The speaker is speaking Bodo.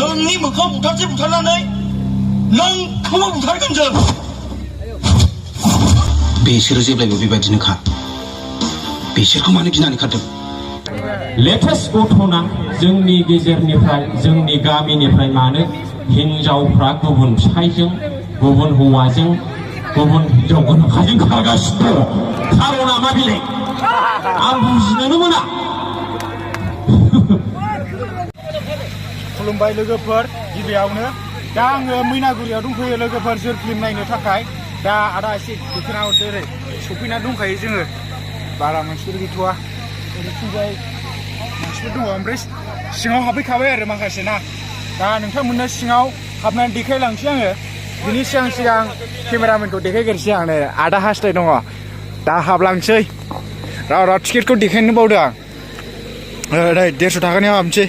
नोंनि मोखां बुथारसे बुथारनानै नोंखौबो बुथारगोन जों। बिसोरो जेब्लायबो बेबायदिनोखा। बिसोरखौ मानो गिनानै खारदों? लेटेस्ट गथ'ना जोंनि गेजेरनिफ्राय जोंनि गामिनिफ्राय मानो हिनजावफ्रा गुबुन फिसायजों गुबुन हौवाजों गुबुन हिनजाव गोनांखाजों खारगासिनो दङ? खार'ना मा बेलाय आं बुजिनोनो मोना। खुलुमबाय लोगोफोर, गिबियावनो दा आङो मैनागुरियाव दंफैयो लोगोफोर सोर फिल्म नायनो थाखाय। दा आदा एसे दिखोना हरदो, ओरै सफैना दंखायो जोङो। बारा मानसिफोर गैथ'वा, ओरैथिंजाय मानसिफोर दङ, ओमफ्राय सिङाव हाबफैखाबाय आरो माखासे ना। दा नोंथांमोननो सिङाव हाबनानै देखायलांसै आङो। बिनि सिगां केमेरामेनखौ देखायग्रोसै आं। नै आदा हास्लाय दङ, दा हाबलांसै। र' टिकेटखौ देखायनो बावदों आं। 150 थाखानि हाबनोसै।